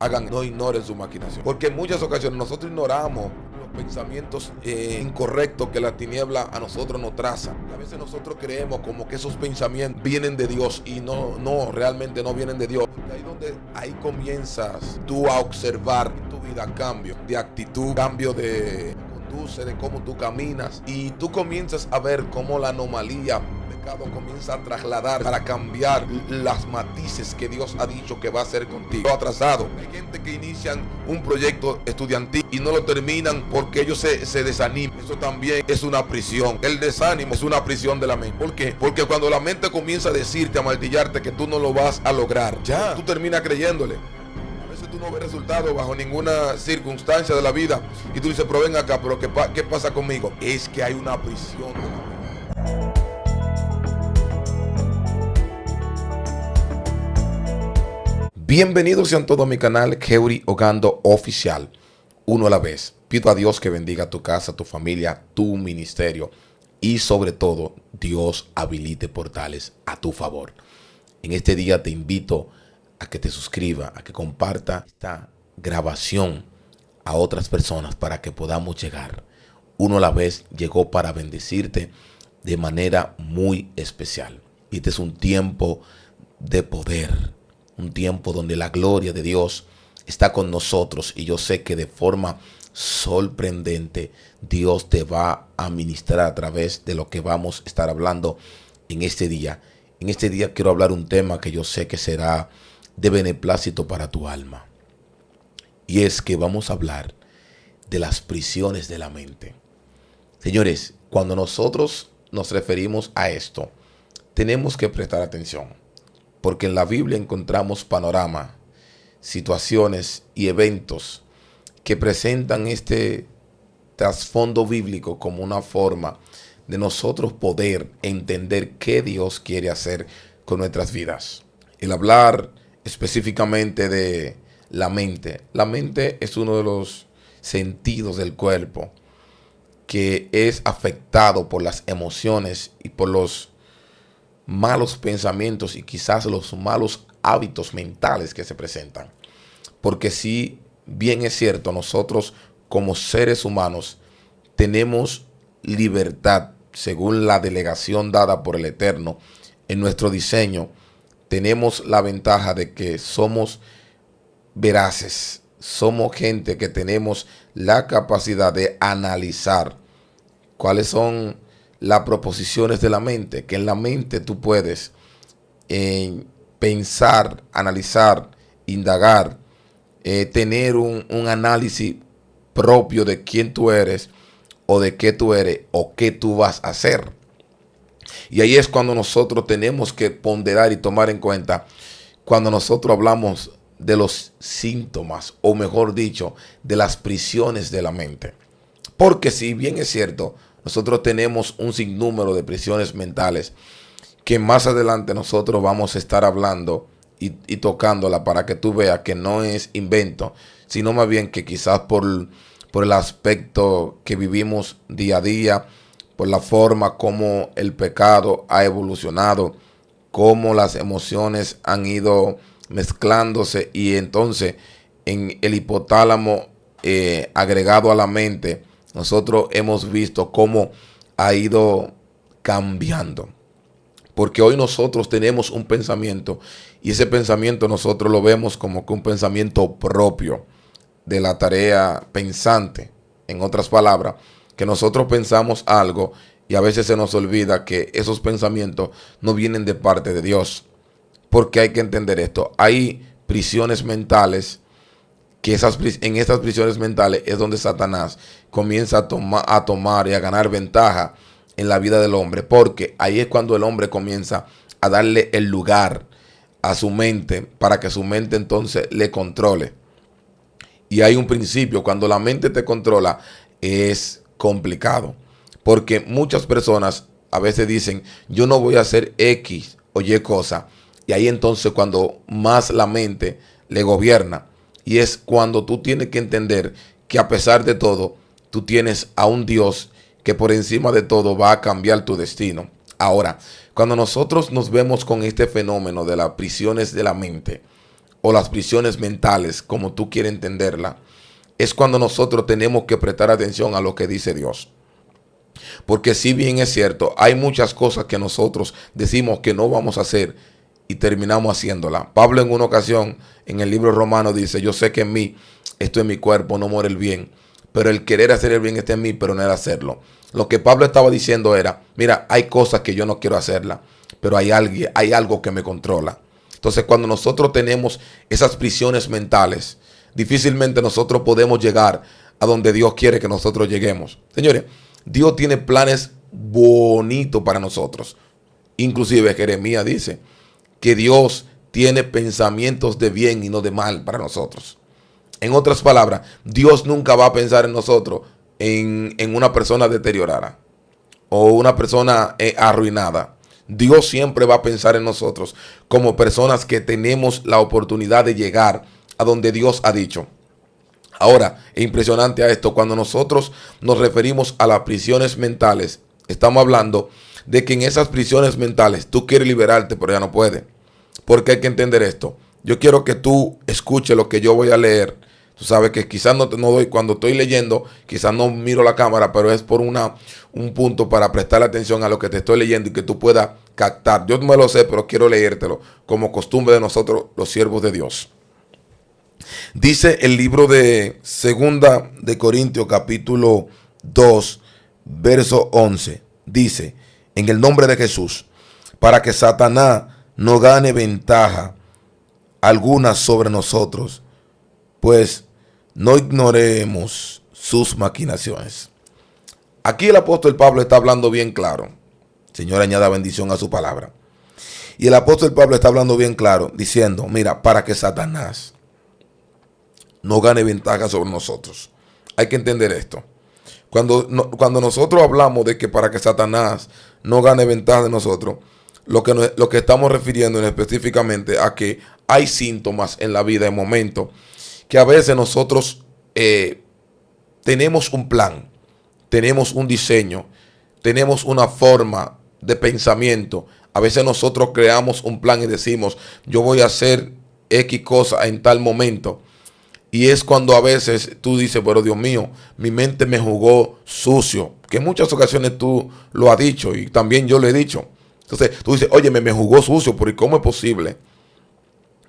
hagan, no ignoren su maquinación. Porque en muchas ocasiones nosotros ignoramos los pensamientos incorrectos que la tiniebla a nosotros nos traza. A veces nosotros creemos como que esos pensamientos vienen de Dios y no, realmente no vienen de Dios. Ahí comienzas tú a observar en tu vida cambio de actitud, cambio de conduce, de cómo tú caminas, y tú comienzas a ver cómo la anomalía comienza a trasladar para cambiar las matices que Dios ha dicho que va a hacer contigo. Atrasado. Hay gente que inician un proyecto estudiantil y no lo terminan porque ellos se desaniman. Eso también es una prisión. El desánimo es una prisión de la mente. ¿Por qué? Porque cuando la mente comienza a decirte, a martillarte que tú no lo vas a lograr, ya tú terminas creyéndole. A veces tú no ves resultados bajo ninguna circunstancia de la vida y tú dices, pero ven acá, pero ¿qué pasa conmigo? Es que hay una prisión de la mente. Bienvenidos sean todos a mi canal Keury Ogando Oficial, uno a la vez. Pido a Dios que bendiga tu casa, tu familia, tu ministerio y sobre todo Dios habilite portales a tu favor. En este día te invito a que te suscribas, a que comparta esta grabación a otras personas para que podamos llegar. Uno a la vez llegó para bendecirte de manera muy especial. Y este es un tiempo de poder. Un tiempo donde la gloria de Dios está con nosotros y yo sé que de forma sorprendente Dios te va a ministrar a través de lo que vamos a estar hablando en este día. En este día quiero hablar un tema que yo sé que será de beneplácito para tu alma. Y es que vamos a hablar de las prisiones de la mente. Señores, cuando nosotros nos referimos a esto, tenemos que prestar atención. Porque en la Biblia encontramos panoramas, situaciones y eventos que presentan este trasfondo bíblico como una forma de nosotros poder entender qué Dios quiere hacer con nuestras vidas. El hablar específicamente de la mente. La mente es uno de los sentidos del cuerpo que es afectado por las emociones y por los malos pensamientos y quizás los malos hábitos mentales que se presentan. Porque si bien es cierto, nosotros como seres humanos tenemos libertad según la delegación dada por el Eterno en nuestro diseño, tenemos la ventaja de que somos veraces, somos gente que tenemos la capacidad de analizar cuáles son las proposiciones de la mente, que en la mente tú puedes pensar, analizar, indagar, tener un análisis propio de quién tú eres o de qué tú eres o qué tú vas a hacer. Y ahí es cuando nosotros tenemos que ponderar y tomar en cuenta cuando nosotros hablamos de los síntomas, o mejor dicho, de las prisiones de la mente. Porque si bien es cierto, nosotros tenemos un sinnúmero de prisiones mentales que más adelante nosotros vamos a estar hablando y tocándola para que tú veas que no es invento, sino más bien que quizás por el aspecto que vivimos día a día, por la forma como el pecado ha evolucionado, cómo las emociones han ido mezclándose y entonces en el hipotálamo agregado a la mente, nosotros hemos visto cómo ha ido cambiando. Porque hoy nosotros tenemos un pensamiento y ese pensamiento nosotros lo vemos como que un pensamiento propio de la tarea pensante. En otras palabras, que nosotros pensamos algo y a veces se nos olvida que esos pensamientos no vienen de parte de Dios. Porque hay que entender esto. Hay prisiones mentales que en esas prisiones mentales es donde Satanás comienza a tomar y a ganar ventaja en la vida del hombre, porque ahí es cuando el hombre comienza a darle el lugar a su mente para que su mente entonces le controle. Y hay un principio, cuando la mente te controla es complicado, porque muchas personas a veces dicen, yo no voy a hacer X o Y cosa, y ahí entonces cuando más la mente le gobierna. Y es cuando tú tienes que entender que a pesar de todo, tú tienes a un Dios que por encima de todo va a cambiar tu destino. Ahora, cuando nosotros nos vemos con este fenómeno de las prisiones de la mente, o las prisiones mentales, como tú quieres entenderla, es cuando nosotros tenemos que prestar atención a lo que dice Dios. Porque si bien es cierto, hay muchas cosas que nosotros decimos que no vamos a hacer y terminamos haciéndola. Pablo en una ocasión en el libro romano dice, yo sé que en mí, esto en mi cuerpo, no muere el bien, pero el querer hacer el bien está en mí, pero no el hacerlo. Lo que Pablo estaba diciendo era, mira, hay cosas que yo no quiero hacerla, pero hay algo que me controla. Entonces, cuando nosotros tenemos esas prisiones mentales, difícilmente nosotros podemos llegar a donde Dios quiere que nosotros lleguemos. Señores, Dios tiene planes bonitos para nosotros. Inclusive Jeremías dice que Dios tiene pensamientos de bien y no de mal para nosotros. En otras palabras, Dios nunca va a pensar en nosotros en una persona deteriorada o una persona arruinada. Dios siempre va a pensar en nosotros como personas que tenemos la oportunidad de llegar a donde Dios ha dicho. Ahora, es impresionante a esto, cuando nosotros nos referimos a las prisiones mentales, estamos hablando de que en esas prisiones mentales tú quieres liberarte, pero ya no puedes. Porque hay que entender esto. Yo quiero que tú escuches lo que yo voy a leer. Tú sabes que quizás no doy, cuando estoy leyendo, quizás no miro la cámara, pero es por un punto para prestar atención a lo que te estoy leyendo y que tú puedas captar. Yo me lo sé, pero quiero leértelo como costumbre de nosotros, los siervos de Dios. Dice el libro de Segunda de Corintios capítulo 2, verso 11. Dice, en el nombre de Jesús, para que Satanás no gane ventaja alguna sobre nosotros, pues no ignoremos sus maquinaciones. Aquí el apóstol Pablo está hablando bien claro. Señor, añada bendición a su palabra. Y el apóstol Pablo está hablando bien claro, diciendo, mira, para que Satanás no gane ventaja sobre nosotros. Hay que entender esto. Cuando nosotros hablamos de que para que Satanás no gane ventaja de nosotros, lo que estamos refiriendo específicamente a que hay síntomas en la vida, en momentos, que a veces nosotros tenemos un plan, tenemos un diseño, tenemos una forma de pensamiento. A veces nosotros creamos un plan y decimos, yo voy a hacer X cosa en tal momento. Y es cuando a veces tú dices, pero Dios mío, mi mente me jugó sucio. Que en muchas ocasiones tú lo has dicho y también yo lo he dicho. Entonces tú dices, oye, me jugó sucio, porque ¿cómo es posible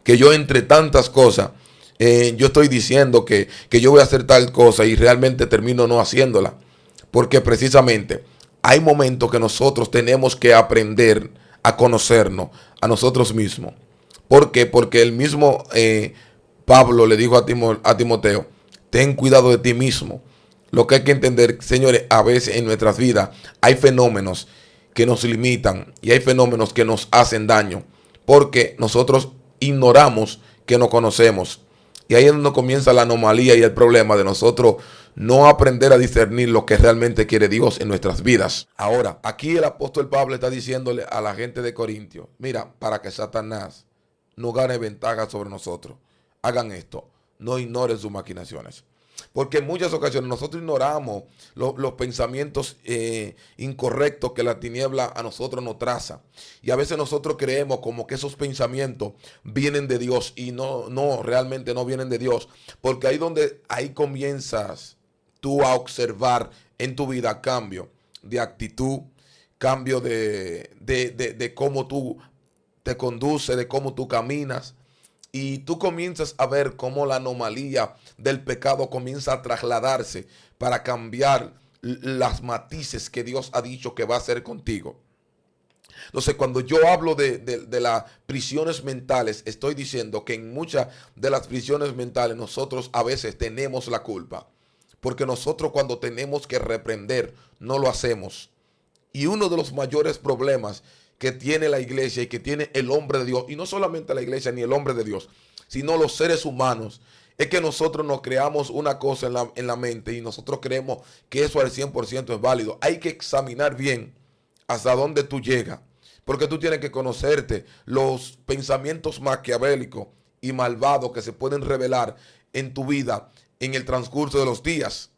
que yo entre tantas cosas, yo estoy diciendo que yo voy a hacer tal cosa y realmente termino no haciéndola? Porque precisamente hay momentos que nosotros tenemos que aprender a conocernos a nosotros mismos. ¿Por qué? Porque el mismo Pablo le dijo a Timoteo, ten cuidado de ti mismo. Lo que hay que entender, señores, a veces en nuestras vidas hay fenómenos que nos limitan y hay fenómenos que nos hacen daño porque nosotros ignoramos que nos conocemos. Y ahí es donde comienza la anomalía y el problema de nosotros no aprender a discernir lo que realmente quiere Dios en nuestras vidas. Ahora, aquí el apóstol Pablo está diciéndole a la gente de Corintios, mira, para que Satanás no gane ventaja sobre nosotros, hagan esto, no ignoren sus maquinaciones. Porque en muchas ocasiones nosotros ignoramos los pensamientos incorrectos que la tiniebla a nosotros nos traza. Y a veces nosotros creemos como que esos pensamientos vienen de Dios y no, realmente no vienen de Dios. Porque ahí comienzas tú a observar en tu vida cambio de actitud, cambio de cómo tú te conduces, de cómo tú caminas. Y tú comienzas a ver cómo la anomalía del pecado comienza a trasladarse para cambiar las matices que Dios ha dicho que va a hacer contigo. Entonces, cuando yo hablo de las prisiones mentales, estoy diciendo que en muchas de las prisiones mentales nosotros a veces tenemos la culpa. Porque nosotros cuando tenemos que reprender, no lo hacemos. Y uno de los mayores problemas que tiene la iglesia y que tiene el hombre de Dios, y no solamente la iglesia ni el hombre de Dios, sino los seres humanos, es que nosotros nos creamos una cosa en la mente y nosotros creemos que eso al 100% es válido. Hay que examinar bien hasta dónde tú llegas, porque tú tienes que conocerte los pensamientos maquiavélicos y malvados que se pueden revelar en tu vida en el transcurso de los días.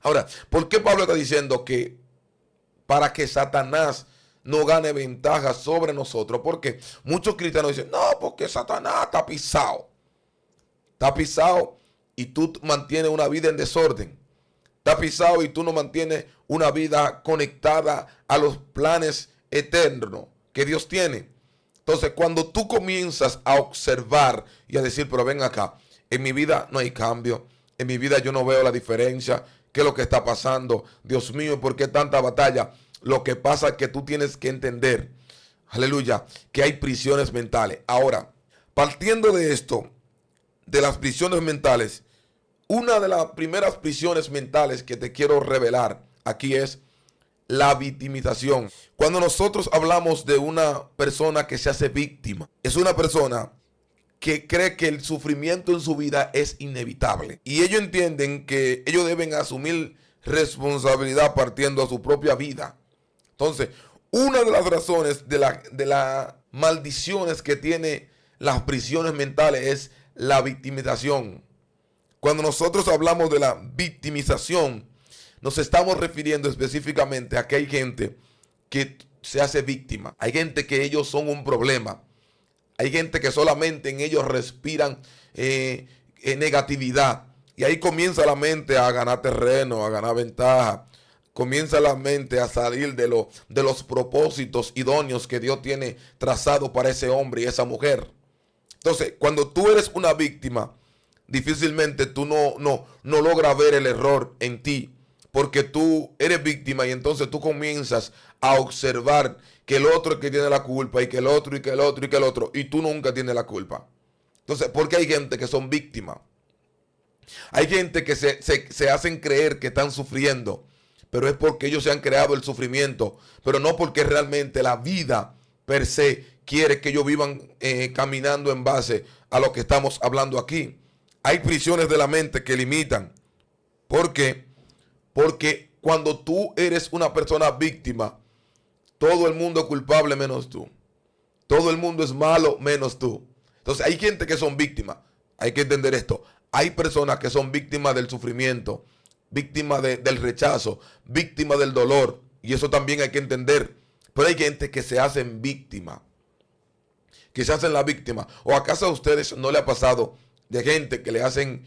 Ahora, ¿por qué Pablo está diciendo que para que Satanás no gane ventaja sobre nosotros. Porque muchos cristianos dicen, no, porque Satanás está pisado. Está pisado y tú mantienes una vida en desorden. Está pisado y tú no mantienes una vida conectada a los planes eternos que Dios tiene. Entonces, cuando tú comienzas a observar y a decir, pero ven acá, en mi vida no hay cambio, en mi vida yo no veo la diferencia, ¿qué es lo que está pasando? Dios mío, ¿por qué tanta batalla? Lo que pasa es que tú tienes que entender, aleluya, que hay prisiones mentales. Ahora, partiendo de esto, de las prisiones mentales, una de las primeras prisiones mentales que te quiero revelar aquí es la victimización. Cuando nosotros hablamos de una persona que se hace víctima, es una persona que cree que el sufrimiento en su vida es inevitable. Y ellos entienden que ellos deben asumir responsabilidad partiendo a su propia vida. Entonces, una de las razones de las maldiciones que tiene las prisiones mentales es la victimización. Cuando nosotros hablamos de la victimización, nos estamos refiriendo específicamente a que hay gente que se hace víctima. Hay gente que ellos son un problema. Hay gente que solamente en ellos respiran negatividad. Y ahí comienza la mente a ganar terreno, a ganar ventaja. Comienza la mente a salir de los propósitos idóneos que Dios tiene trazado para ese hombre y esa mujer. Entonces, cuando tú eres una víctima, difícilmente tú no logras ver el error en ti. Porque tú eres víctima y entonces tú comienzas a observar que el otro es el que tiene la culpa y que el otro y que el otro y que el otro. Y tú nunca tienes la culpa. Entonces, ¿por qué hay gente que son víctimas? Hay gente que se hacen creer que están sufriendo. Pero es porque ellos se han creado el sufrimiento. Pero no porque realmente la vida per se quiere que ellos vivan caminando en base a lo que estamos hablando aquí. Hay prisiones de la mente que limitan. ¿Por qué? Porque cuando tú eres una persona víctima, todo el mundo es culpable menos tú. Todo el mundo es malo menos tú. Entonces hay gente que son víctimas. Hay que entender esto. Hay personas que son víctimas del sufrimiento, víctimas del rechazo, víctimas del dolor. Y eso también hay que entender. Pero hay gente que se hacen víctima. Que se hacen la víctima. ¿O acaso a ustedes no le ha pasado de gente que le hacen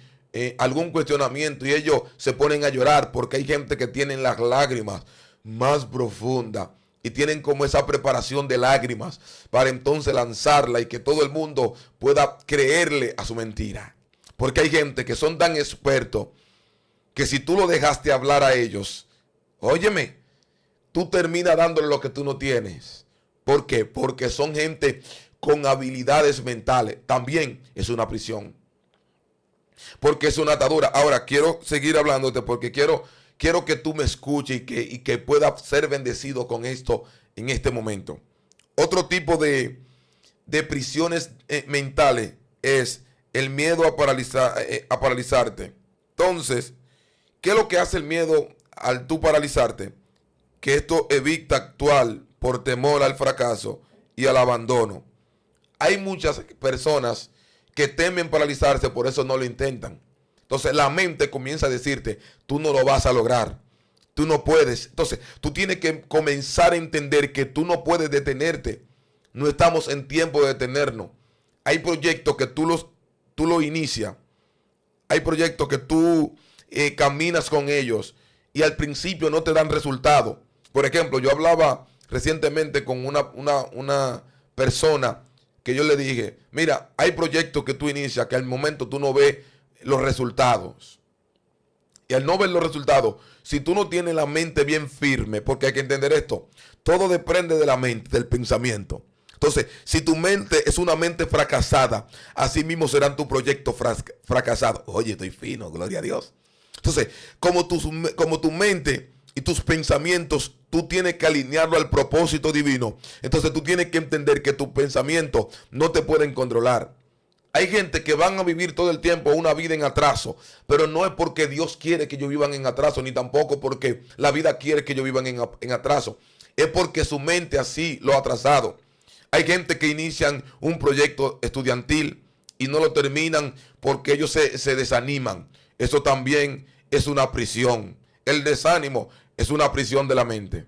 algún cuestionamiento y ellos se ponen a llorar? Porque hay gente que tienen las lágrimas más profundas y tienen como esa preparación de lágrimas para entonces lanzarla y que todo el mundo pueda creerle a su mentira. Porque hay gente que son tan expertos que si tú lo dejaste hablar a ellos, óyeme, tú terminas dándole lo que tú no tienes. ¿Por qué? Porque son gente con habilidades mentales. También es una prisión. Porque es una atadura. Ahora, quiero seguir hablándote porque quiero que tú me escuches y que puedas ser bendecido con esto en este momento. Otro tipo de prisiones mentales es el miedo a paralizarte. Entonces, ¿qué es lo que hace el miedo al tú paralizarte? Que esto evita actuar por temor al fracaso y al abandono. Hay muchas personas que temen paralizarse, por eso no lo intentan. Entonces la mente comienza a decirte, tú no lo vas a lograr, tú no puedes. Entonces tú tienes que comenzar a entender que tú no puedes detenerte. No estamos en tiempo de detenernos. Hay proyectos que tú lo inicias. Hay proyectos que tú caminas con ellos y al principio no te dan resultado. Por ejemplo, yo hablaba recientemente con una persona que yo le dije, mira, hay proyectos que tú inicias que al momento tú no ves los resultados. Y al no ver los resultados, si tú no tienes la mente bien firme, porque hay que entender esto, todo depende de la mente, del pensamiento. Entonces, si tu mente es una mente fracasada, así mismo serán tus proyectos fracasados. Oye, estoy fino, gloria a Dios. Entonces, como tu mente y tus pensamientos, tú tienes que alinearlo al propósito divino. Entonces tú tienes que entender que tus pensamientos no te pueden controlar. Hay gente que van a vivir todo el tiempo una vida en atraso, pero no es porque Dios quiere que ellos vivan en atraso, ni tampoco porque la vida quiere que ellos vivan en atraso. Es porque su mente así lo ha atrasado. Hay gente que inician un proyecto estudiantil y no lo terminan porque ellos se desaniman. Eso también es una prisión. El desánimo es una prisión de la mente.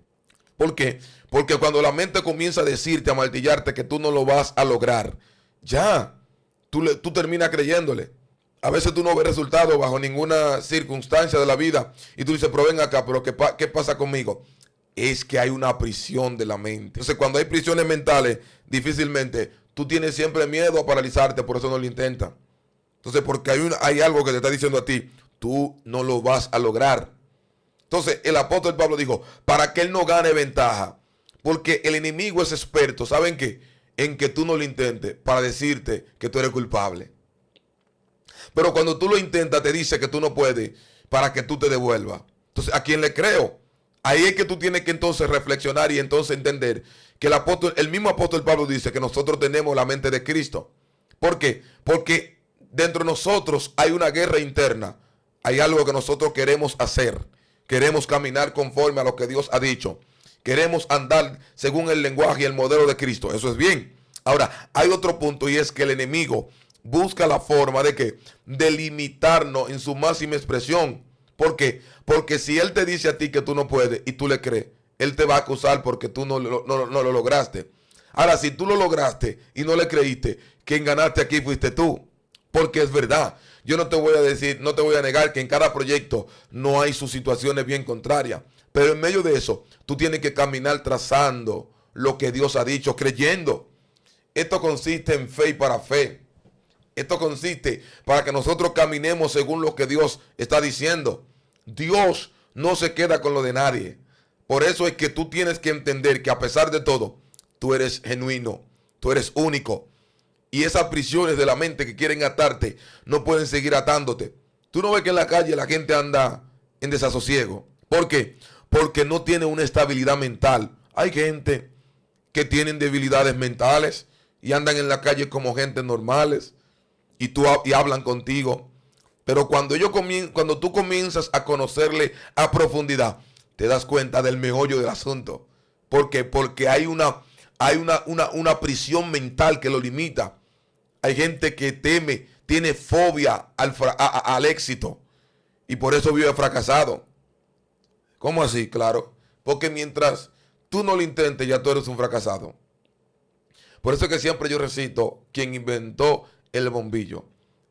¿Por qué? Porque cuando la mente comienza a decirte, a martillarte que tú no lo vas a lograr, ya, tú terminas creyéndole. A veces tú no ves resultados bajo ninguna circunstancia de la vida y tú dices, pero ven acá, pero ¿qué pasa conmigo? Es que hay una prisión de la mente. Entonces, cuando hay prisiones mentales, difícilmente tú tienes siempre miedo a paralizarte, por eso no lo intentas. Entonces, porque hay algo que te está diciendo a ti, tú no lo vas a lograr. Entonces, el apóstol Pablo dijo, para que él no gane ventaja, porque el enemigo es experto, ¿saben qué? En que tú no lo intentes para decirte que tú eres culpable. Pero cuando tú lo intentas, te dice que tú no puedes para que tú te devuelvas. Entonces, ¿a quién le creo? Ahí es que tú tienes que entonces reflexionar y entonces entender que el mismo apóstol Pablo dice que nosotros tenemos la mente de Cristo. ¿Por qué? Porque dentro de nosotros hay una guerra interna. Hay algo que nosotros queremos hacer. Queremos caminar conforme a lo que Dios ha dicho. Queremos andar según el lenguaje y el modelo de Cristo. Eso es bien. Ahora, hay otro punto y es que el enemigo busca la forma de que delimitarnos en su máxima expresión. ¿Por qué? Porque si él te dice a ti que tú no puedes y tú le crees, él te va a acusar porque tú no lo lograste. Ahora, si tú lo lograste y no le creíste, quien ganaste aquí fuiste tú. Porque es verdad. Yo no te voy a decir, no te voy a negar que en cada proyecto no hay sus situaciones bien contrarias. Pero en medio de eso, tú tienes que caminar trazando lo que Dios ha dicho, creyendo. Esto consiste en fe y para fe. Esto consiste para que nosotros caminemos según lo que Dios está diciendo. Dios no se queda con lo de nadie. Por eso es que tú tienes que entender que a pesar de todo, tú eres genuino, tú eres único. Y esas prisiones de la mente que quieren atarte no pueden seguir atándote. Tú no ves que en la calle la gente anda en desasosiego. ¿Por qué? Porque no tiene una estabilidad mental. Hay gente que tienen debilidades mentales y andan en la calle como gente normales y hablan contigo. Pero cuando tú comienzas a conocerle a profundidad, te das cuenta del meollo del asunto. ¿Por qué? Porque hay una prisión mental que lo limita. Hay gente que teme, tiene fobia al éxito y por eso vive fracasado. ¿Cómo así? Claro. Porque mientras tú no lo intentes, ya tú eres un fracasado. Por eso es que siempre yo recito quien inventó el bombillo.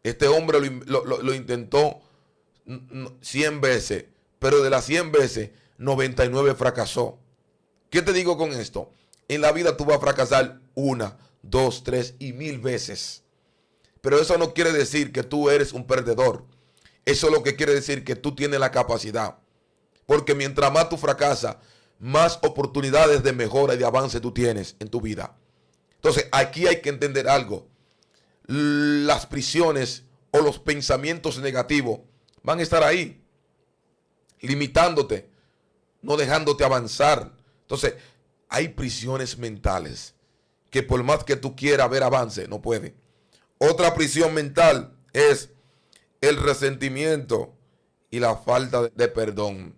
Este hombre lo intentó 100 veces, pero de las 100 veces, 99 fracasó. ¿Qué te digo con esto? En la vida tú vas a fracasar 1, 2, 3 y 1000 veces. Pero eso no quiere decir que tú eres un perdedor. Eso es lo que quiere decir que tú tienes la capacidad. Porque mientras más tú fracasas, más oportunidades de mejora y de avance tú tienes en tu vida. Entonces, aquí hay que entender algo. Las prisiones o los pensamientos negativos van a estar ahí, limitándote, no dejándote avanzar. Entonces, hay prisiones mentales que por más que tú quieras ver avance, no puede. Otra prisión mental es el resentimiento y la falta de perdón.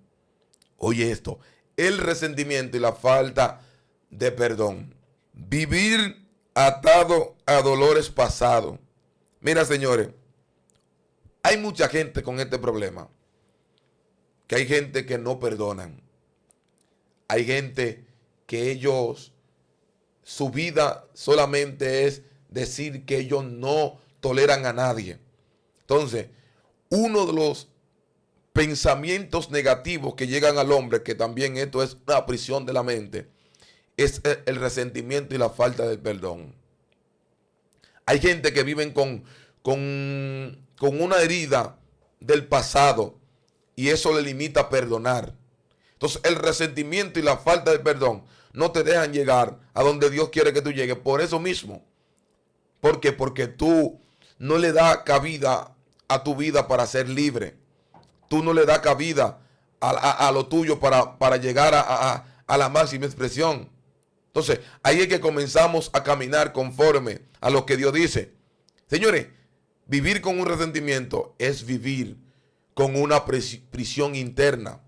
Oye esto, el resentimiento y la falta de perdón. Vivir atado a dolores pasados. Mira, señores, hay mucha gente con este problema. Que hay gente que no perdonan. Hay gente que su vida solamente es decir que ellos no toleran a nadie. Entonces, uno de los pensamientos negativos que llegan al hombre, que también esto es una prisión de la mente, es el resentimiento y la falta de perdón. Hay gente que viven con una herida del pasado y eso le limita a perdonar. Entonces el resentimiento y la falta de perdón no te dejan llegar a donde Dios quiere que tú llegues por eso mismo. ¿Por qué? Porque tú no le das cabida a tu vida para ser libre. Tú no le das cabida a lo tuyo para llegar a la máxima expresión. Entonces, ahí es que comenzamos a caminar conforme a lo que Dios dice. Señores, vivir con un resentimiento es vivir con una prisión interna.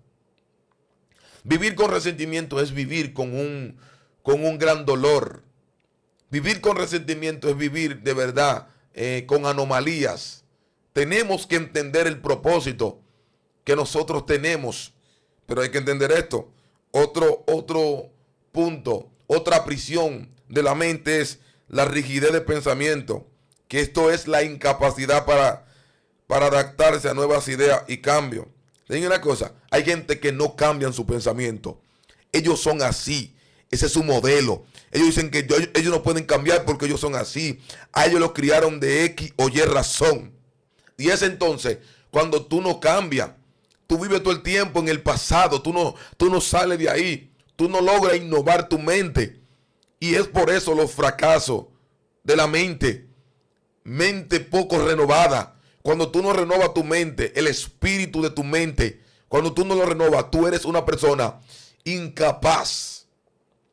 Vivir con resentimiento es vivir con un gran dolor. Vivir con resentimiento es vivir de verdad con anomalías. Tenemos que entender el propósito que nosotros tenemos. Pero hay que entender esto. Otro punto, otra prisión de la mente es la rigidez de pensamiento, que esto es la incapacidad para adaptarse a nuevas ideas y cambios. Digan una cosa, hay gente que no cambian su pensamiento. Ellos son así. Ese es su modelo. Ellos dicen que ellos no pueden cambiar porque ellos son así. A ellos los criaron de X o Y razón. Y es entonces cuando tú no cambias. Tú vives todo el tiempo en el pasado. Tú no sales de ahí. Tú no logras innovar tu mente. Y es por eso los fracasos de la mente. Mente poco renovada. Cuando tú no renovas tu mente, el espíritu de tu mente, cuando tú no lo renovas, tú eres una persona incapaz.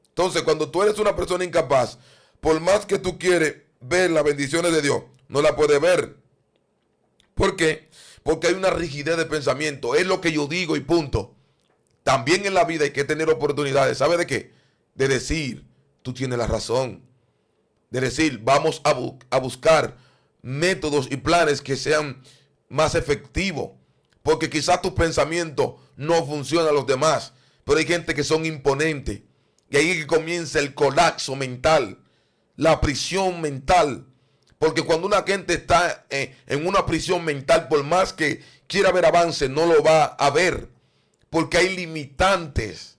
Entonces, cuando tú eres una persona incapaz, por más que tú quieres ver las bendiciones de Dios, no la puedes ver. ¿Por qué? Porque hay una rigidez de pensamiento. Es lo que yo digo y punto. También en la vida hay que tener oportunidades. ¿Sabe de qué? De decir, tú tienes la razón. De decir, vamos a buscar métodos y planes que sean más efectivos. Porque quizás tu pensamiento no funciona a los demás. Pero hay gente que son imponentes. Y ahí es que comienza el colapso mental. La prisión mental. Porque cuando una gente está en una prisión mental, por más que quiera ver avance, no lo va a ver. Porque hay limitantes.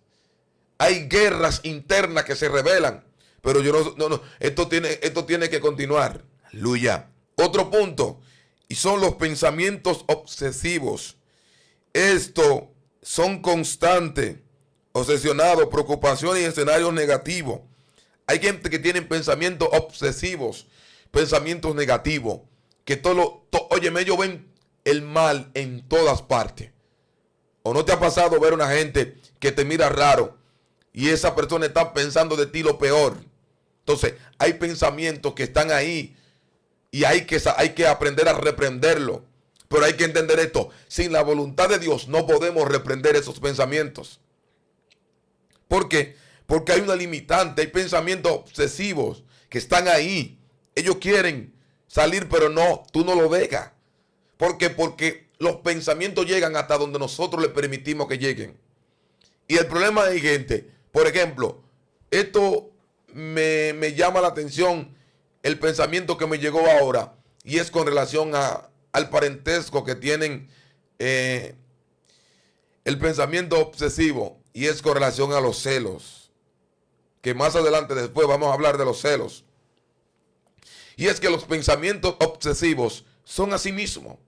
Hay guerras internas que se revelan. Pero esto tiene que continuar. Aleluya. Otro punto. Y son los pensamientos obsesivos. Estos son constantes, obsesionados, preocupaciones y escenarios negativos. Hay gente que tiene pensamientos obsesivos, pensamientos negativos, que óyeme, ellos ven el mal en todas partes. ¿O no te ha pasado ver una gente que te mira raro y esa persona está pensando de ti lo peor? Entonces, hay pensamientos que están ahí y hay que aprender a reprenderlo. Pero hay que entender esto, sin la voluntad de Dios no podemos reprender esos pensamientos. ¿Por qué? Porque hay una limitante, hay pensamientos obsesivos que están ahí. Ellos quieren salir, pero no, tú no lo dejas. ¿Por qué? Porque los pensamientos llegan hasta donde nosotros les permitimos que lleguen. Y el problema es, gente, por ejemplo, esto me llama la atención, el pensamiento que me llegó ahora, y es con relación al parentesco que tienen el pensamiento obsesivo, y es con relación a los celos, que más adelante después vamos a hablar de los celos. Y es que los pensamientos obsesivos son así mismo,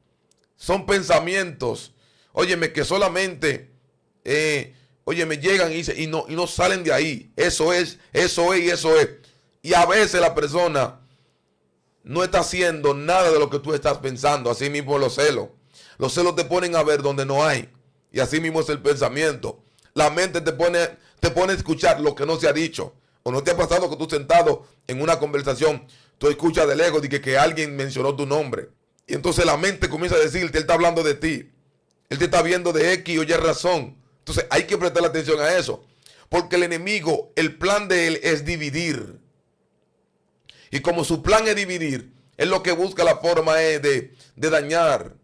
son pensamientos, óyeme, que solamente óyeme, llegan y no salen de ahí. Eso es. Y a veces la persona no está haciendo nada de lo que tú estás pensando. Así mismo los celos. Los celos te ponen a ver donde no hay. Y así mismo es el pensamiento. La mente te pone a escuchar lo que no se ha dicho. ¿O no te ha pasado que tú sentado en una conversación, tú escuchas de lejos y que alguien mencionó tu nombre? Y entonces la mente comienza a decirte, él está hablando de ti. Él te está viendo de X o Y razón. Entonces hay que prestar atención a eso. Porque el enemigo, el plan de él es dividir. Y como su plan es dividir, él lo que busca la forma es de dañar.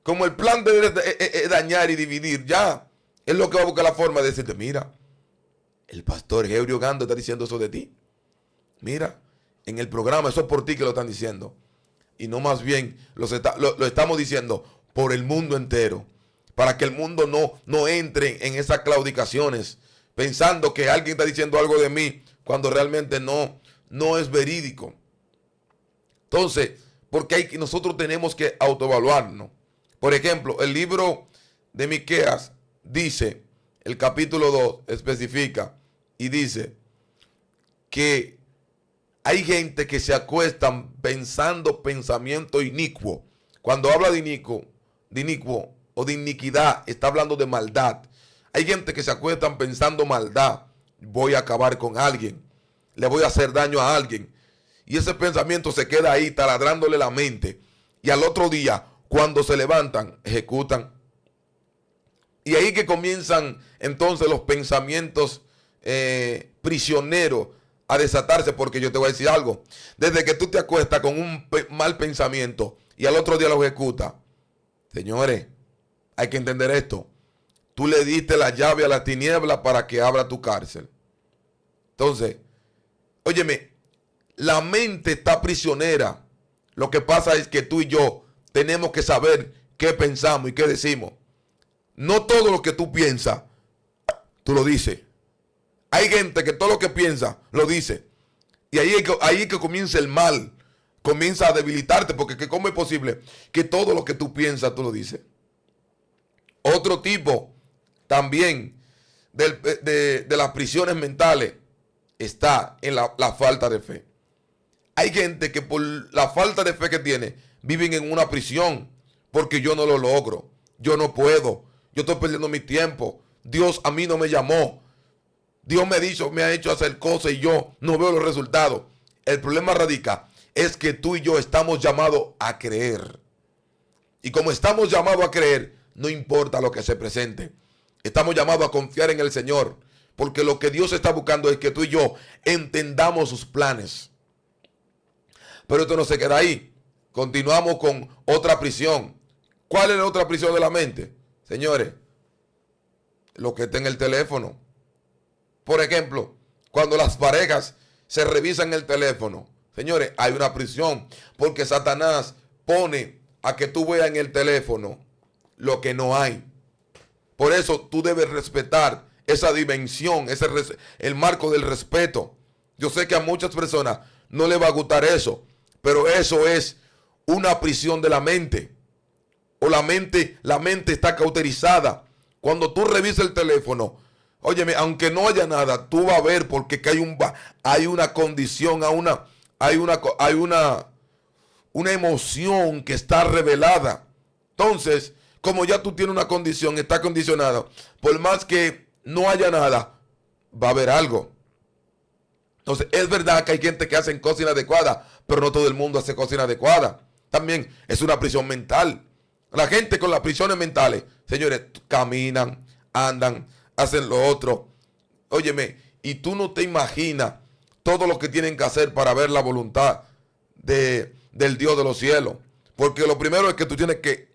Como el plan de él es dañar y dividir, ya. Él lo que va a buscar la forma de decirte, mira, el pastor Eury Ogando está diciendo eso de ti. Mira, en el programa, eso es por ti que lo están diciendo. Y no más bien lo estamos diciendo por el mundo entero. Para que el mundo no entre en esas claudicaciones, pensando que alguien está diciendo algo de mí, cuando realmente no es verídico. Entonces, porque nosotros tenemos que autoevaluarnos. Por ejemplo, el libro de Miqueas dice, el capítulo 2 especifica y dice que hay gente que se acuestan pensando pensamiento inicuo. Cuando habla de inicuo o de iniquidad, está hablando de maldad. Hay gente que se acuestan pensando maldad. Voy a acabar con alguien. Le voy a hacer daño a alguien. Y ese pensamiento se queda ahí taladrándole la mente. Y al otro día, cuando se levantan, ejecutan. Y ahí que comienzan entonces los pensamientos prisioneros a desatarse. Porque yo te voy a decir algo. Desde que tú te acuestas con un mal pensamiento y al otro día lo ejecutas. Señores, hay que entender esto. Tú le diste la llave a la tiniebla para que abra tu cárcel. Entonces, óyeme, la mente está prisionera. Lo que pasa es que tú y yo tenemos que saber qué pensamos y qué decimos. No todo lo que tú piensas, tú lo dices. Hay gente que todo lo que piensa, lo dice. Y ahí es que comienza el mal. Comienza a debilitarte, porque ¿cómo es posible que todo lo que tú piensas, tú lo dices? Otro tipo también de las prisiones mentales está en la falta de fe. Hay gente que por la falta de fe que tiene, viven en una prisión, porque yo no lo logro, yo no puedo, yo estoy perdiendo mi tiempo, Dios a mí no me llamó, Dios me ha hecho hacer cosas y yo no veo los resultados. El problema radica es que tú y yo estamos llamados a creer. Y como estamos llamados a creer, no importa lo que se presente. Estamos llamados a confiar en el Señor, porque lo que Dios está buscando es que tú y yo entendamos sus planes. Pero esto no se queda ahí. Continuamos con otra prisión. ¿Cuál es la otra prisión de la mente? Señores, lo que está en el teléfono. Por ejemplo, cuando las parejas se revisan el teléfono, señores, hay una prisión, porque Satanás pone a que tú veas en el teléfono lo que no hay. Por eso tú debes respetar esa dimensión, el marco del respeto. Yo sé que a muchas personas no les va a gustar eso, pero eso es una prisión de la mente. O la mente está cauterizada. Cuando tú revisas el teléfono, óyeme, aunque no haya nada, tú vas a ver porque hay una condición, hay una emoción que está revelada. Entonces, como ya tú tienes una condición, está condicionado, por más que no haya nada, va a haber algo. Entonces, es verdad que hay gente que hace cosas inadecuadas, pero no todo el mundo hace cosas inadecuadas. También es una prisión mental. La gente con las prisiones mentales, señores, caminan, andan, hacen lo otro. Óyeme, y tú no te imaginas todo lo que tienen que hacer para ver la voluntad del Dios de los cielos. Porque lo primero es que tú tienes que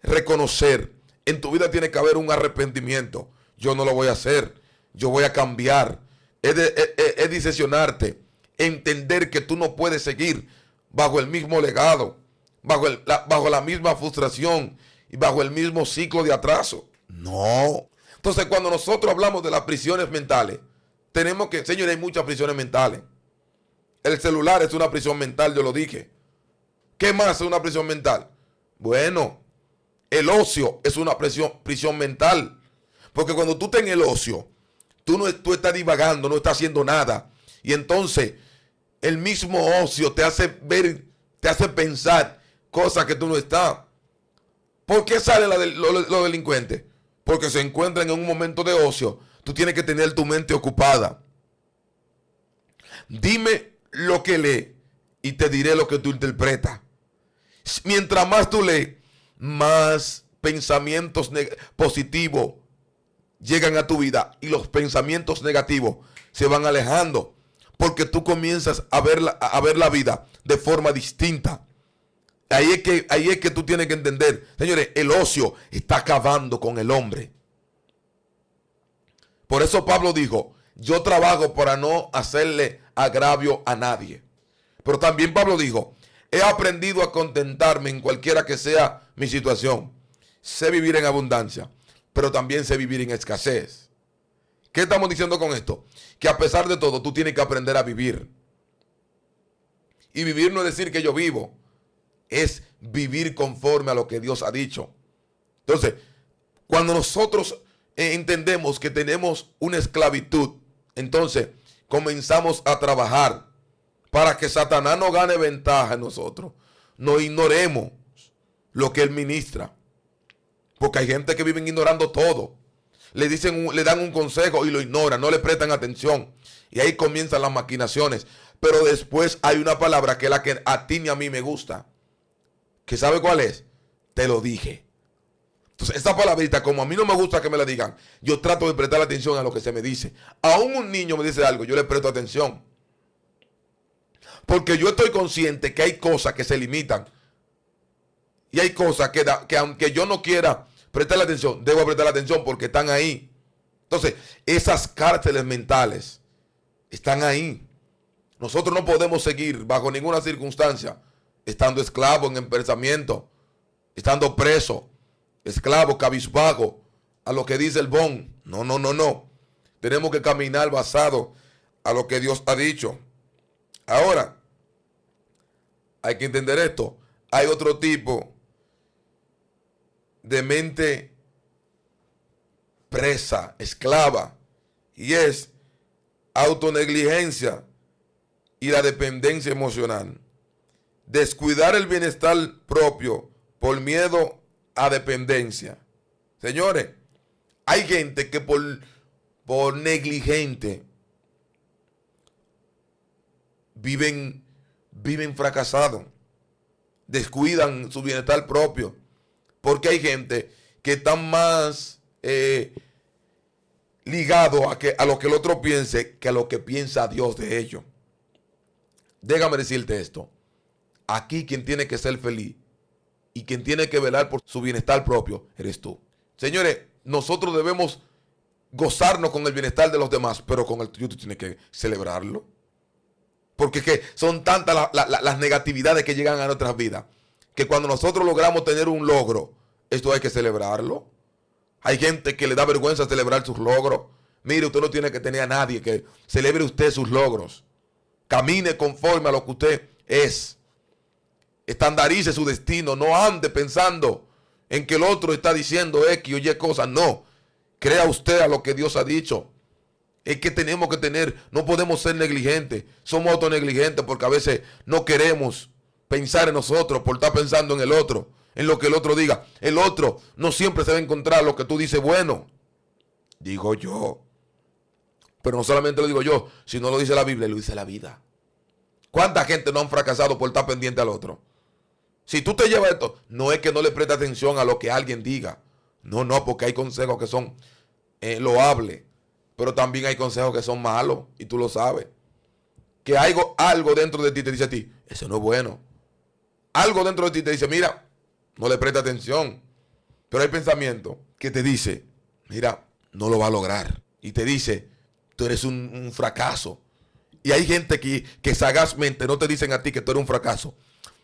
reconocer, en tu vida tiene que haber un arrepentimiento. Yo no lo voy a hacer, yo voy a cambiar. Es diseccionarte, entender que tú no puedes seguir bajo el mismo legado, bajo la misma frustración y bajo el mismo ciclo de atraso. No. Entonces, cuando nosotros hablamos de las prisiones mentales, tenemos que, señores, hay muchas prisiones mentales. El celular es una prisión mental, yo lo dije. ¿Qué más es una prisión mental? Bueno, el ocio es una prisión mental. Porque cuando tú estás en el ocio, tú estás divagando, no estás haciendo nada. Y entonces, el mismo ocio te hace ver, te hace pensar cosas que tú no estás. ¿Por qué salen los delincuentes? Porque se encuentran en un momento de ocio. Tú tienes que tener tu mente ocupada. Dime lo que lees y te diré lo que tú interpretas. Mientras más tú lees, más pensamientos positivos llegan a tu vida y los pensamientos negativos se van alejando, porque tú comienzas a ver la vida de forma distinta. Ahí es que tú tienes que entender, señores, el ocio está acabando con el hombre. Por eso Pablo dijo, yo trabajo para no hacerle agravio a nadie. Pero también Pablo dijo, he aprendido a contentarme en cualquiera que sea mi situación. Sé vivir en abundancia, pero también sé vivir en escasez. ¿Qué estamos diciendo con esto? Que a pesar de todo, tú tienes que aprender a vivir. Y vivir no es decir que yo vivo, es vivir conforme a lo que Dios ha dicho. Entonces, cuando nosotros entendemos que tenemos una esclavitud, entonces comenzamos a trabajar para que Satanás no gane ventaja en nosotros. No ignoremos lo que él ministra. Porque hay gente que vive ignorando todo. Le dan un consejo y lo ignoran, no le prestan atención. Y ahí comienzan las maquinaciones. Pero después hay una palabra que es la que a ti ni a mí me gusta. ¿Que sabe cuál es? Te lo dije. Entonces, esta palabrita, como a mí no me gusta que me la digan, yo trato de prestar atención a lo que se me dice. Aún un niño me dice algo, yo le presto atención. Porque yo estoy consciente que hay cosas que se limitan. Y hay cosas que aunque yo no quiera prestar atención, debo prestar atención porque están ahí. Entonces, esas cárceles mentales Están ahí. Nosotros no podemos seguir bajo ninguna circunstancia estando esclavos en el pensamiento, estando preso, esclavo, cabizbajo, a lo que dice el bon. No, no, no, no. Tenemos que caminar basado a lo que Dios ha dicho. Ahora, hay que entender esto. Hay otro tipo de mente presa, esclava, y es autonegligencia y la dependencia emocional. Descuidar el bienestar propio por miedo a dependencia. Señores, hay gente que por negligente viven fracasados. Descuidan su bienestar propio. Porque hay gente que está más ligado a lo que el otro piense que a lo que piensa Dios de ellos. Déjame decirte esto. Aquí quien tiene que ser feliz y quien tiene que velar por su bienestar propio eres tú. Señores, nosotros debemos gozarnos con el bienestar de los demás, pero con el tuyo tú tienes que celebrarlo. Porque es que son tantas las negatividades que llegan a nuestras vidas, que cuando nosotros logramos tener un logro, esto hay que celebrarlo. Hay gente que le da vergüenza celebrar sus logros. Mire, usted no tiene que tener a nadie que celebre usted sus logros. Camine conforme a lo que usted es. Estandarice su destino. No ande pensando en que el otro está diciendo X o Y cosas. No. Crea usted a lo que Dios ha dicho. Es que tenemos que tener, no podemos ser negligentes. Somos autonegligentes porque a veces no queremos pensar en nosotros por estar pensando en el otro, en lo que el otro diga. El otro no siempre se va a encontrar lo que tú dices bueno. Digo yo. Pero no solamente lo digo yo, sino lo dice la Biblia, lo dice la vida. ¿Cuánta gente no han fracasado por estar pendiente al otro? Si tú te llevas esto, no es que no le prestes atención a lo que alguien diga. No, no, porque hay consejos que son loables. Pero también hay consejos que son malos. Y tú lo sabes. Que algo dentro de ti te dice a ti, eso no es bueno. Algo dentro de ti te dice, mira, no le prestes atención. Pero hay pensamiento que te dice, mira, no lo va a lograr. Y te dice, tú eres un fracaso. Y hay gente que sagazmente no te dicen a ti que tú eres un fracaso.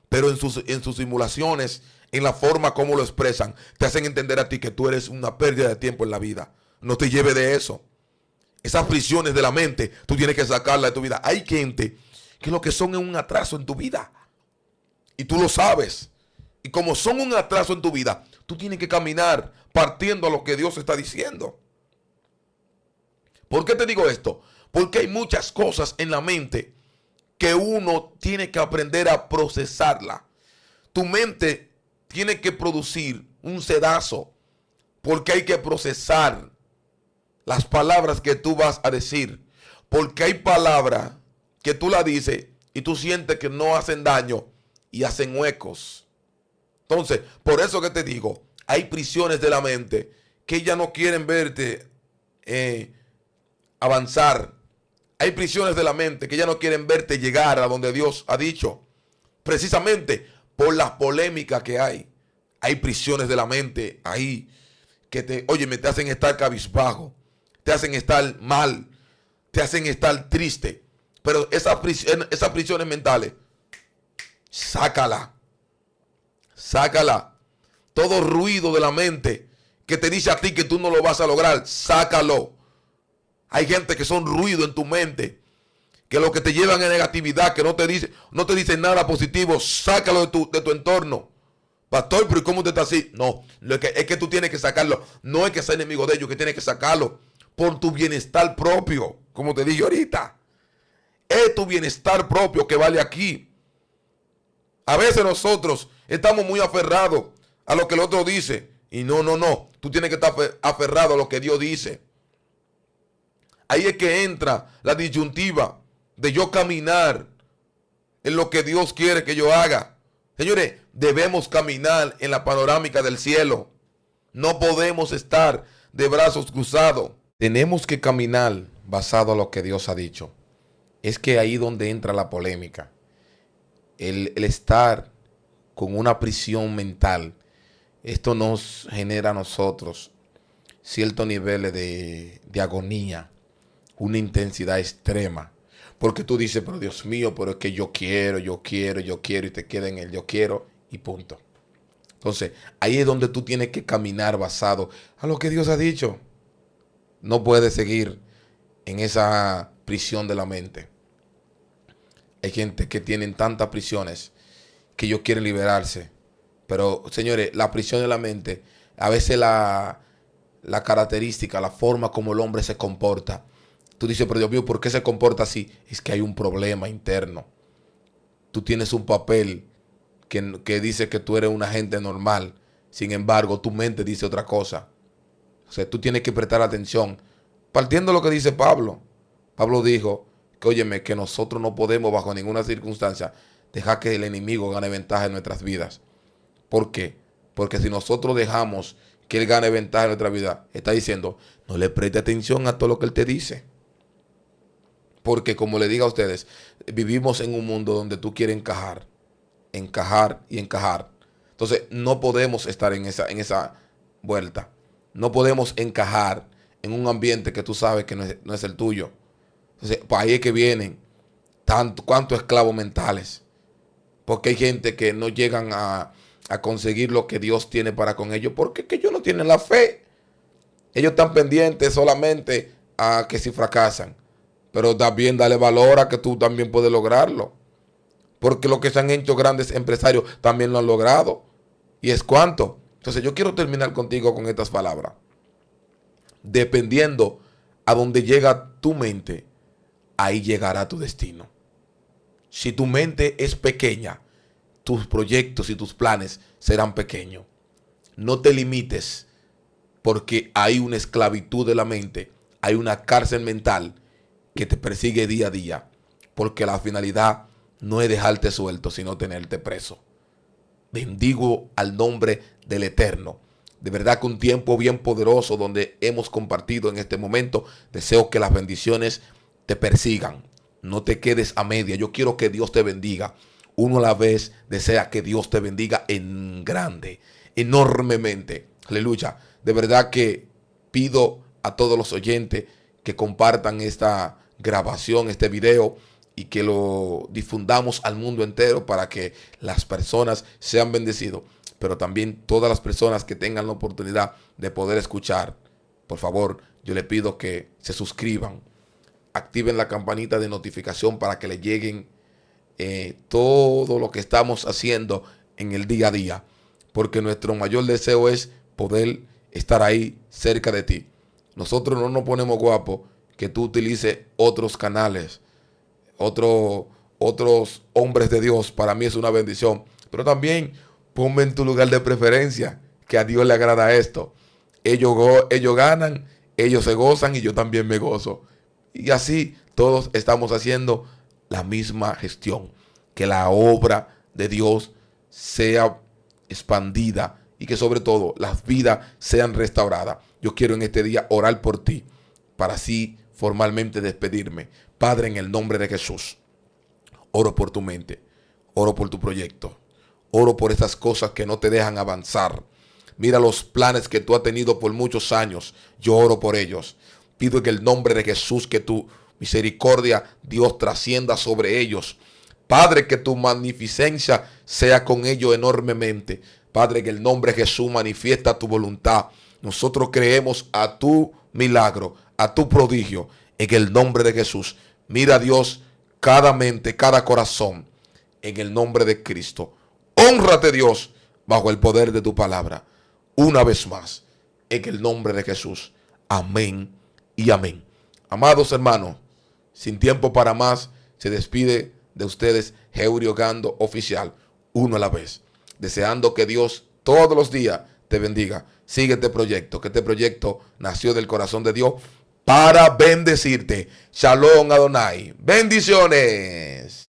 Pero en sus simulaciones, en la forma como lo expresan, te hacen entender a ti que tú eres una pérdida de tiempo en la vida. No te lleves de eso. Esas prisiones de la mente, tú tienes que sacarlas de tu vida. Hay gente que lo que son es un atraso en tu vida. Y tú lo sabes. Y como son un atraso en tu vida, tú tienes que caminar partiendo a lo que Dios está diciendo. ¿Por qué te digo esto? Porque hay muchas cosas en la mente que uno tiene que aprender a procesarla. Tu mente tiene que producir un sedazo porque hay que procesar las palabras que tú vas a decir. Porque hay palabras que tú la dices y tú sientes que no hacen daño y hacen huecos. Entonces, por eso que te digo, hay prisiones de la mente que ya no quieren verte avanzar. Hay prisiones de la mente que ya no quieren verte llegar a donde Dios ha dicho. Precisamente por las polémicas que hay. Hay prisiones de la mente ahí que te hacen estar cabizbajo. Te hacen estar mal. Te hacen estar triste. Pero esas prisiones mentales, sácala. Sácala. Todo ruido de la mente que te dice a ti que tú no lo vas a lograr, sácalo. Hay gente que son ruido en tu mente, que lo que te llevan es negatividad, que no te dicen nada positivo. Sácalo de tu entorno. Pastor, pero ¿cómo usted está así? No, es que tú tienes que sacarlo. No es que sea enemigo de ellos, que tienes que sacarlo por tu bienestar propio. Como te dije ahorita, es tu bienestar propio que vale aquí. A veces nosotros estamos muy aferrados a lo que el otro dice. Y no. Tú tienes que estar aferrado a lo que Dios dice. Ahí es que entra la disyuntiva de yo caminar en lo que Dios quiere que yo haga. Señores, debemos caminar en la panorámica del cielo. No podemos estar de brazos cruzados. Tenemos que caminar basado a lo que Dios ha dicho. Es que ahí donde entra la polémica. El estar con una prisión mental. Esto nos genera a nosotros ciertos niveles de agonía. Una intensidad extrema. Porque tú dices, pero Dios mío, pero es que yo quiero, y te queda en el yo quiero y punto. Entonces, ahí es donde tú tienes que caminar basado a lo que Dios ha dicho. No puedes seguir en esa prisión de la mente. Hay gente que tienen tantas prisiones que ellos quieren liberarse. Pero, señores, la prisión de la mente, a veces la característica, la forma como el hombre se comporta. Tú dices, pero Dios mío, ¿por qué se comporta así? Es que hay un problema interno. Tú tienes un papel que dice que tú eres una gente normal. Sin embargo, tu mente dice otra cosa. O sea, tú tienes que prestar atención. Partiendo de lo que dice Pablo. Pablo dijo que, óyeme, que nosotros no podemos bajo ninguna circunstancia dejar que el enemigo gane ventaja en nuestras vidas. ¿Por qué? Porque si nosotros dejamos que él gane ventaja en nuestra vida, está diciendo, no le preste atención a todo lo que él te dice. Porque como le digo a ustedes, vivimos en un mundo donde tú quieres encajar, encajar y encajar. Entonces no podemos estar en esa vuelta. No podemos encajar en un ambiente que tú sabes que no es el tuyo. Entonces, pues ahí es que vienen cuántos esclavos mentales. Porque hay gente que no llegan a conseguir lo que Dios tiene para con ellos. Porque es que ellos no tienen la fe. Ellos están pendientes solamente a que si fracasan. Pero también dale valor a que tú también puedes lograrlo. Porque los que se han hecho grandes empresarios también lo han logrado. ¿Y es cuánto? Entonces yo quiero terminar contigo con estas palabras. Dependiendo a donde llega tu mente, ahí llegará tu destino. Si tu mente es pequeña, tus proyectos y tus planes serán pequeños. No te limites porque hay una esclavitud de la mente, hay una cárcel mental que te persigue día a día, porque la finalidad no es dejarte suelto, sino tenerte preso. Bendigo al nombre del Eterno. De verdad que un tiempo bien poderoso donde hemos compartido en este momento. Deseo que las bendiciones te persigan. No te quedes a media. Yo quiero que Dios te bendiga. Uno a la vez desea que Dios te bendiga en grande, enormemente. Aleluya. De verdad que pido a todos los oyentes que compartan esta grabación, este video, y que lo difundamos al mundo entero para que las personas sean bendecidos. Pero también todas las personas que tengan la oportunidad de poder escuchar, por favor, yo le pido que se suscriban, activen la campanita de notificación para que le lleguen todo lo que estamos haciendo en el día a día. Porque nuestro mayor deseo es poder estar ahí cerca de ti. Nosotros no nos ponemos guapos que tú utilices otros canales, otros hombres de Dios. Para mí es una bendición. Pero también ponme en tu lugar de preferencia, que a Dios le agrada esto. Ellos ganan, ellos se gozan y yo también me gozo. Y así todos estamos haciendo la misma gestión. Que la obra de Dios sea expandida y que sobre todo las vidas sean restauradas. Yo quiero en este día orar por ti para así formalmente despedirme. Padre, en el nombre de Jesús, oro por tu mente, oro por tu proyecto, oro por esas cosas que no te dejan avanzar. Mira los planes que tú has tenido por muchos años, yo oro por ellos. Pido en el nombre de Jesús que tu misericordia, Dios, trascienda sobre ellos. Padre, que tu magnificencia sea con ellos enormemente. Padre, en el nombre de Jesús manifiesta tu voluntad. Nosotros creemos a tu milagro, a tu prodigio, en el nombre de Jesús. Mira, Dios, cada mente, cada corazón, en el nombre de Cristo. Hónrate, Dios, bajo el poder de tu palabra. Una vez más, en el nombre de Jesús. Amén y amén. Amados hermanos, sin tiempo para más, se despide de ustedes Heuri Ogando Oficial, uno a la vez. Deseando que Dios todos los días te bendiga. Sigue este proyecto, que este proyecto nació del corazón de Dios para bendecirte. Shalom Adonai. Bendiciones.